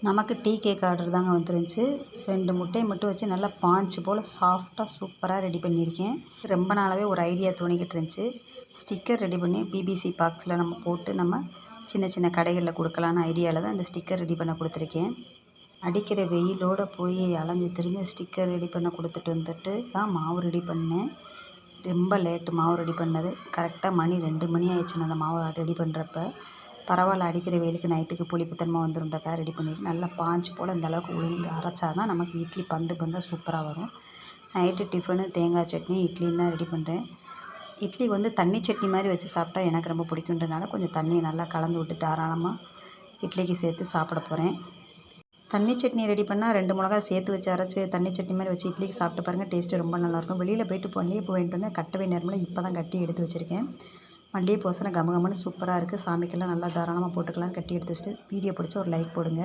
நமக்கு tea cake order தாங்க வந்துருந்துச்சு. 2 முட்டைய மட்டும் வச்சு நல்லா பாஞ்ச் போல் சாஃப்ட்டா சூப்பரா ரெடி பண்ணியிருக்கேன். ரொம்ப நாளாவே ஒரு ஐடியா தோணிக்கிட்டு இருந்துச்சு. ஸ்டிக்கர் ரெடி பண்ணி பிபிசி பாக்ஸில் நம்ம போட்டு நம்ம சின்ன சின்ன கடைகளில் கொடுக்கலான்னு ஐடியாவில் தான் இந்த ஸ்டிக்கர் ரெடி பண்ண கொடுத்துருக்கேன். அடிக்கிற வெயிலோடு போய் அலைஞ்சு திரிஞ்சு ஸ்டிக்கர் ரெடி பண்ண கொடுத்துட்டு வந்துட்டு தான் மாவு ரெடி பண்ணேன். ரொம்ப லேட்டு மாவு ரெடி பண்ணது. கரெக்டாக மணி 2 மணி ஆயிடுச்சுன்னு அந்த மாவை ரெடி பண்ணுறப்ப. பரவாயில்ல, அடிக்கிற வெயிலுக்கு நைட்டுக்கு புளிப்புத்தன்மை வந்துருன்றக்காக ரெடி பண்ணிவிட்டு நல்லா பாஞ்சு போல் இந்தளவுக்கு உளுந்து அரைச்சா தான் நமக்கு இட்லி பந்தாக சூப்பராக வரும். நைட்டு டிஃபனு தேங்காய் சட்னி இட்லியும் தான் ரெடி பண்ணுறேன். இட்லி தண்ணி சட்னி மாதிரி வச்சு சாப்பிட்டா எனக்கு ரொம்ப பிடிக்குன்றனால கொஞ்சம் தண்ணியை நல்லா கலந்து விட்டு தாராளமாக இட்லிக்கு சேர்த்து சாப்பிட போகிறேன். தண்ணி சட்னி ரெடி பண்ணால் 2 மிளகா சேர்த்து வச்சு அரைச்சி தண்ணி சட்னி மாதிரி வச்சு இட்லிக்கு சாப்பிட்டு பாருங்கள். டேஸ்ட்டு ரொம்ப நல்லாயிருக்கும். வெளியில் போயிட்டு மல்லிகைப்பூ வாங்கிட்டு வந்தேன். கட்டவே நேரமில்ல, இப்போ தான் கட்டி எடுத்து வச்சுருக்கேன். மல்லிகைப்பூ வாசனை கமகமன்னு சூப்பராக இருக்குது. சாமிக்கெல்லாம் நல்லா தாராளமாக போட்டுக்கலாம்னு கட்டி எடுத்து வச்சுட்டு வீடியோ பிடிச்சா ஒரு லைக் போடுங்க.